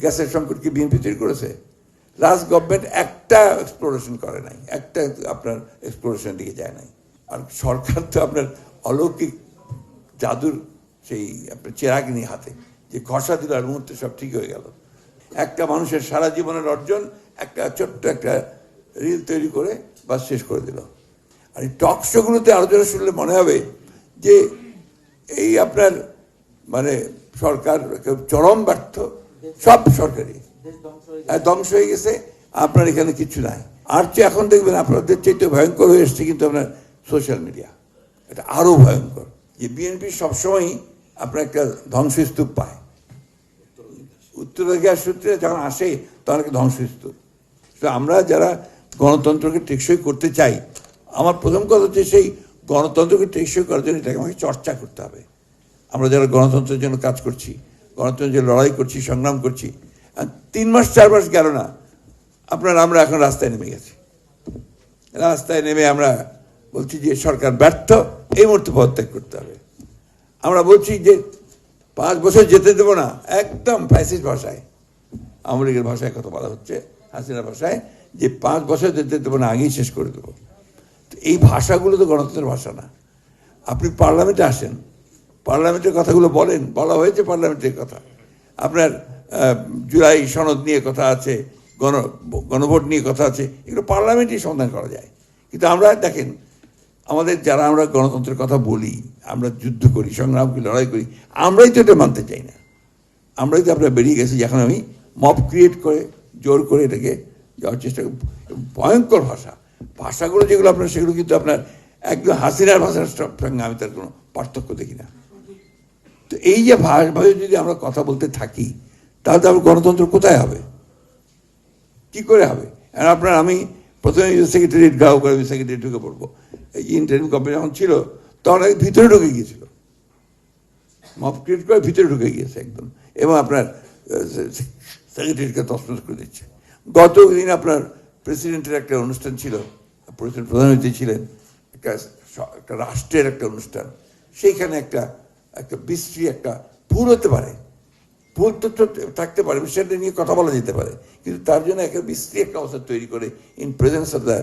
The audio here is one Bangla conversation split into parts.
গ্যাসের সংকট কি বিএনপি তৈরি করেছে? লাস্ট গভর্নমেন্ট একটা এক্সপ্লোরেশন করে নাই, একটা আপনার এক্সপ্লোরেশন দিকে যায় নাই। আর সরকার তো আপনার অলৌকিক জাদুর সেই আপনার চেরাগিনী হাতে যে ঘষা দিল আর মুহূর্তে সব ঠিক হয়ে গেল। একটা মানুষের সারা জীবনের অর্জন একটা ছোট্ট একটা রিল তৈরি করে বা শেষ করে দিল। আর এই টক শোগুলোতে আলোচনা শুনলে মনে হবে যে এই আপনার মানে সরকার চরম ব্যর্থ, সব সরকারি ধ্বংস হয়ে গেছে, আপনার এখানে কিছু নাই। আর চেয়ে এখন দেখবেন আপনাদের চাইতে ভয়ঙ্কর হয়ে এসছে কিন্তু আপনার সোশ্যাল মিডিয়া, এটা আরো ভয়ঙ্কর। যে বিএনপি সবসময়ই আপনার একটা ধ্বংসস্তূপ পায়, উত্তরাধিকার সূত্রে যখন আসে তখন একটা ধ্বংসস্তূপ। তো আমরা যারা গণতন্ত্রকে টেকসই করতে চাই, আমার প্রথম কথা হচ্ছে সেই গণতন্ত্রকে টেকসই করার জন্য এটাকে আমাকে চর্চা করতে হবে। আমরা যারা গণতন্ত্রের জন্য কাজ করছি, গণতন্ত্রের জন্য লড়াই করছি, সংগ্রাম করছি, 3 মাস 4 মাস গেল না আমরা এখন রাস্তায় নেমে গেছি। রাস্তায় নেমে আমরা বলছি যে সরকার ব্যর্থ, এই মুহূর্তে পদত্যাগ করতে হবে। আমরা বলছি যে 5 বছর যেতে দেবো না, একদম ফ্যাসিস্ট ভাষায়, আওয়ামী লীগের ভাষায় কথা বলা হচ্ছে, হাসিনার ভাষায়, যে 5 বছর যেতে দেবো না, আগেই শেষ করে দেবো। তো এই ভাষাগুলো তো গণতন্ত্রের ভাষা না। আপনি পার্লামেন্টে আসেন, পার্লামেন্টের কথাগুলো বলেন, বলা হয়েছে পার্লামেন্টের কথা, আপনার জুলাই সনদ নিয়ে কথা আছে, গণভোট নিয়ে কথা আছে, এগুলো পার্লামেন্টেই সমাধান করা যায়। কিন্তু আমরা দেখেন আমাদের যারা আমরা গণতন্ত্রের কথা বলি, আমরা যুদ্ধ করি, সংগ্রাম করি, লড়াই করি, আমরাই তো এটা মানতে চাই না। আমরাই তো আপনার বেরিয়ে গেছি যখন আমি মব ক্রিয়েট করে জোর করে এটাকে যাওয়ার চেষ্টা করি। ভয়ঙ্কর ভাষাগুলো যেগুলো আপনার, সেগুলো কিন্তু আপনার একদম হাসিনার ভাষার সঙ্গে আমি তার কোনো পার্থক্য দেখি না। তো এই যে ভাবে যদি আমরা কথা বলতে থাকি, তাহলে তো আমার গণতন্ত্র কোথায় হবে, কি করে হবে? আর আপনার আমি প্রথমে সেক্রেটারিয়েট গাও করে আমি সেক্রেটারি ঢুকে পড়বো, এই ইন্টারভিউ কোম্পানি যখন ছিল তখন ভিতরে ঢুকে গিয়েছিল, মব ক্রিয়েট করে ভিতরে ঢুকে গিয়েছে একদম, এবং আপনার সেক্রেটারিকে তছনছ করে দিচ্ছে। গতদিন আপনার প্রেসিডেন্টের একটা অনুষ্ঠান ছিল, প্রধানমন্ত্রী ছিলেন, একটা রাষ্ট্রের একটা অনুষ্ঠান, সেইখানে একটা বিশ্রী একটা ভুল হতে পারে, ভুল তথ্য থাকতে পারে, সেটা নিয়ে কথা বলা যেতে পারে, কিন্তু তার জন্য একটা বিশ্রী একটা অবস্থা তৈরি করে in presence of the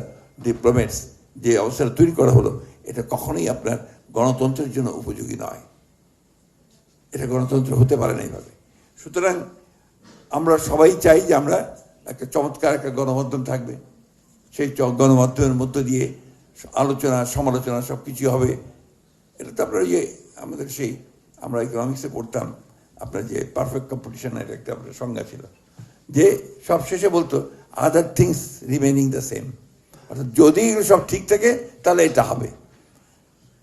diplomats যে অবস্থাটা তৈরি করা হলো, এটা কখনোই আপনার গণতন্ত্রের জন্য উপযোগী নয়। এটা গণতন্ত্র হতে পারে না এইভাবে। সুতরাং আমরা সবাই চাই যে আমরা একটা চমৎকার একটা গণমাধ্যম থাকবে, সেই গণমাধ্যমের মধ্য দিয়ে আলোচনা সমালোচনা সব কিছু হবে। এটা তো আপনার ইয়ে আমাদের সেই আমরা ইকোনমিক্সে পড়তাম, আপনার যে পারফেক্ট কম্পিটিশনের একটা আপনার সংজ্ঞা ছিল, যে সব শেষে বলতো other things remaining the same, অর্থাৎ যদি এগুলো সব ঠিক থাকে তাহলে এটা হবে।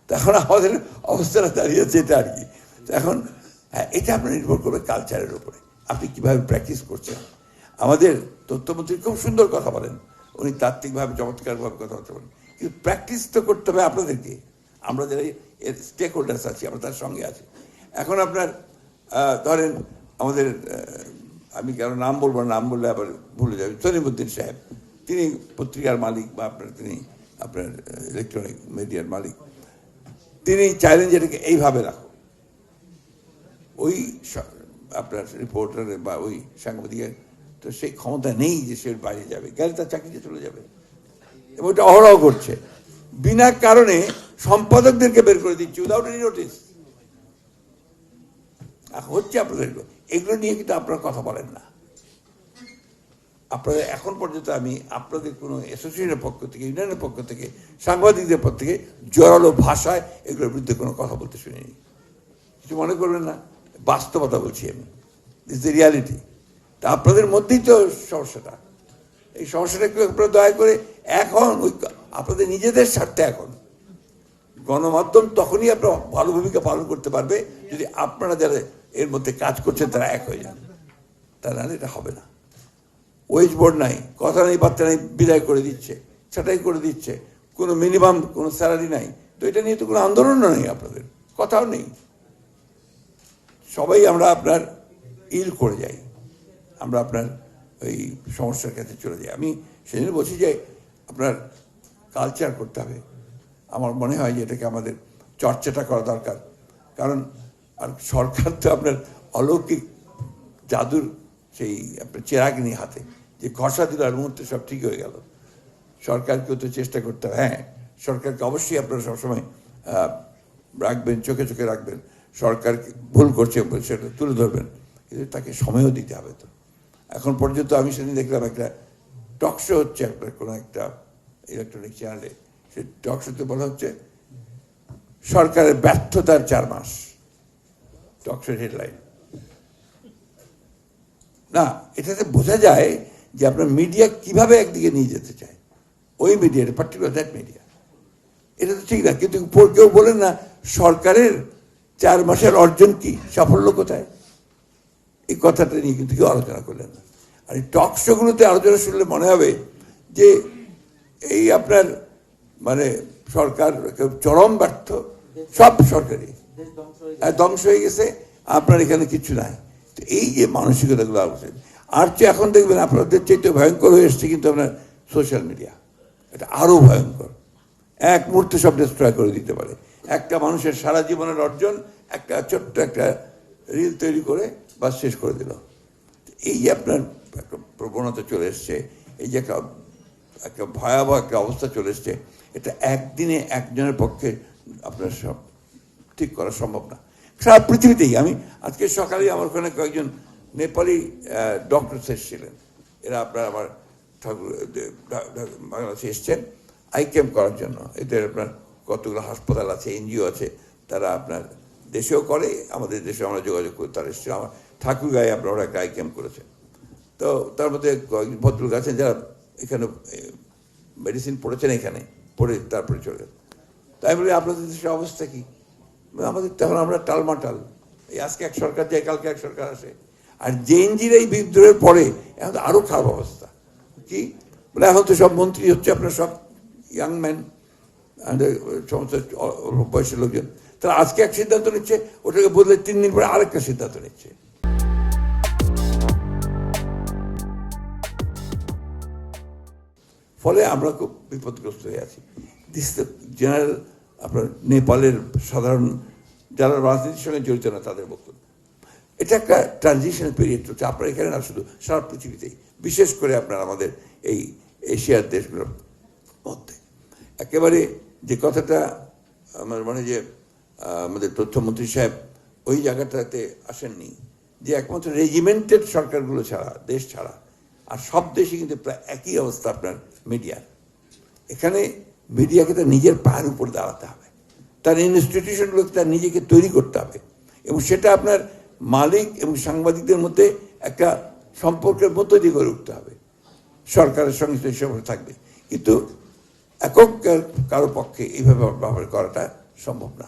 তখন আমাদের অবস্থাটা দাঁড়িয়েছে এটা আর কি। এখন হ্যাঁ, এটা আপনার নির্ভর করবে কালচারের উপরে, আপনি কিভাবে প্র্যাকটিস করছেন। আমাদের তথ্যমন্ত্রী খুব সুন্দর কথা বলেন, উনি তাত্ত্বিকভাবে চমৎকারভাবে কথাবার্তা বলেন, কিন্তু প্র্যাকটিস তো করতে হবে আপনাদেরকে। আমরা যারা এর স্টেক হোল্ডার্স আছি, আমরা তার সঙ্গে আছি। এখন আপনার ধরেন আমাদের আমি কারো নাম বলবো, নাম বললে আবার ভুলে যাবে, সলিমুদ্দিন সাহেব, তিনি পত্রিকার মালিক বা তিনি আপনার ইলেকট্রনিক মিডিয়ার মালিক, তিনি চাইলেন যে এটাকে এইভাবে রাখো, ওই আপনার রিপোর্টার বা ওই সাংবাদিকের তো সেই ক্ষমতা নেই যে সে বাইরে যাবে, গেলে তার চাকরিতে চলে যাবে, এবং ওটা অহরহ করছে, বিনা কারণে সম্পাদকদেরকে বের করে দিচ্ছে উইদাউট এনি নোটিস। হচ্ছে আপনাদের এগুলো নিয়ে কিন্তু আপনারা কথা বলেন না। আপনাদের এখন পর্যন্ত আমি আপনাদের কোনো অ্যাসোসিয়েশনের পক্ষ থেকে, ইউনিয়নের পক্ষ থেকে, সাংবাদিকদের পক্ষ থেকে জোরালো ভাষায় এগুলোর বিরুদ্ধে কোনো কথা বলতে শুনিনি। কিছু মনে করবেন না, বাস্তবতা বলছি আমি, দিস দ্য রিয়ালিটি। তা আপনাদের মধ্যেই তো সমস্যাটা, এই সমস্যাটা একটু আপনারা দয়া করে এখন ওই আপনাদের নিজেদের স্বার্থে এখন গণমাধ্যম তখনই আপনার ভালো ভূমিকা পালন করতে পারবে যদি আপনারা যারা এর মধ্যে কাজ করছেন তারা এক হয়ে যান, তা নাহলে এটা হবে না। ওয়েজ বোর্ড নাই, কথা নেই, বার্তা নেই, বিদায় করে দিচ্ছে, ছাঁটাই করে দিচ্ছে, কোনো মিনিমাম কোনো স্যালারি নাই, তো এটা নিয়ে তো কোনো আন্দোলনও নেই, আপনাদের কথাও নেই, সবাই আমরা আপনার ইল করে যাই, আমরা আপনার ওই সমস্যার কাছে চলে যাই। আমি সেজন্য বলছি যে আপনার কালচার করতে হবে। আমার মনে হয় যে এটাকে আমাদের চর্চাটা করা দরকার, কারণ আর সরকার তো আপনার অলৌকিক জাদুর সেই আপনার চেরাগিনী হাতে যে ঘষা দিল আর মুহূর্তে সব ঠিক হয়ে গেল। সরকারকেও তো চেষ্টা করতে হবে, হ্যাঁ সরকারকে অবশ্যই আপনারা সবসময় রাখবেন, চোখে চোখে রাখবেন, সরকার ভুল করছে সেটা তুলে ধরবেন, কিন্তু তাকে সময়ও দিতে হবে। তো এখন পর্যন্ত আমি সেদিন দেখলাম একটা টক শো হচ্ছে আপনার কোনো একটা ইলেকট্রনিক চ্যানেলে, সেই টক শোতে বলা হচ্ছে সরকারের ব্যর্থতার 4 মাস, টক শোর হেডলাইন। না, এটাতে বোঝা যায় যে আপনার মিডিয়া কিভাবে একদিকে নিয়ে যেতে চায়, ওই মিডিয়া, পার্টিকুলার দ্যাট মিডিয়া। এটা তো ঠিক না, কিন্তু কেউ বলেন না সরকারের 4 মাসের অর্জন কি, সাফল্য কোথায়, এই কথাটা নিয়ে কিন্তু কেউ আলোচনা করলেন না। আর এই টক শোগুলোতে আলোচনা শুনলে মনে হবে যে এই আপনার মানে সরকার চরম ব্যর্থ, সব সরকারি ধ্বংস হয়ে গেছে, আপনার এখানে কিছু নাই। তো এই যে মানসিকতাগুলো আলোচনা, আর চেয়ে এখন দেখবেন আপনাদের চাইতে ভয়ঙ্কর হয়ে এসছে কিন্তু আপনার সোশ্যাল মিডিয়া। এটা আরো ভয়ঙ্কর, এক মুহূর্তে সব ডিস্ট্রয় করে দিতে পারে। একটা মানুষের সারা জীবনের অর্জন একটা ছোট্ট একটা রিল তৈরি করে বা শেষ করে দিল। এই যে আপনার একটা প্রবণতা চলে এসছে, এই যে একটা ভয়াবহ একটা অবস্থা চলে এসছে, এটা একদিনে একজনের পক্ষে আপনার সব ঠিক করা সম্ভব না। সারা পৃথিবীতেই, আমি আজকে সকালে আমার ওখানে কয়েকজন নেপালি ডক্টর এসেছিলেন, এরা আপনার আমার বাংলাদেশে এসছেন আই ক্যাম্প করার জন্য। এদের আপনার কতগুলো হাসপাতাল আছে, এনজিও আছে, তারা আপনার দেশেও করে, আমাদের দেশে আমরা যোগাযোগ করি, তারা এসছে। আমার ঠাকুরগাঁয়ে আপনার ওরা একটা আই ক্যাম্প করেছে। তো তার মধ্যে কয়েকজন ভদ্রলোক আছেন যারা এখানে মেডিসিন পড়েছেন, এখানে পড়ে তারপরে চলে গেল। তাই বলে আপনাদের দেশের অবস্থা কি? আমাদের তখন আমরা টালমাটাল, এই আজকে এক সরকার যায়, কালকে এক সরকার আসে। আর জেএনজির এই বিদ্রোহের পরে এখন তো আরো খারাপ অবস্থা। কি বলে, এখন তো সব মন্ত্রী হচ্ছে আপনার সব ইয়াং ম্যান, সমস্ত বয়সের লোকজন। তারা আজকে এক সিদ্ধান্ত নিচ্ছে, ওটাকে বদলে 3 দিন পরে আরেকটা সিদ্ধান্ত নিচ্ছে। ফলে আমরা খুব বিপদগ্রস্ত হয়ে আছি। দিস দ্য জেনারেল আপনার নেপালের সাধারণ যারা রাজনীতির সঙ্গে জড়িত না তাদের বক্তব্য। এটা একটা ট্রানজিশন পিরিয়ড হচ্ছে আপনার এখানে না, শুধু সারা পৃথিবীতেই, বিশেষ করে আপনার আমাদের এই এশিয়ার দেশগুলোর মধ্যে। একেবারে যে কথাটা আমার মনে, যে আমাদের তথ্যমন্ত্রী সাহেব ওই জায়গাটাতে আসেননি, যে একমাত্র রেজিমেন্টেড সরকারগুলো ছাড়া, দেশ ছাড়া আর সব দেশে কিন্তু প্রায় একই অবস্থা আপনার মিডিয়ার। এখানে মিডিয়াকে তার নিজের পায়ের উপর দাঁড়াতে হবে, তার ইনস্টিটিউশনগুলোকে তার নিজেকে তৈরি করতে হবে, এবং সেটা আপনার মালিক এবং সাংবাদিকদের মধ্যে একটা সম্পর্কের মধ্য দিয়ে গড়ে উঠতে হবে। সরকারের সঙ্গে তো হিসাবে থাকবে, কিন্তু একক কারো পক্ষে এইভাবে ব্যবহার করাটা সম্ভব না।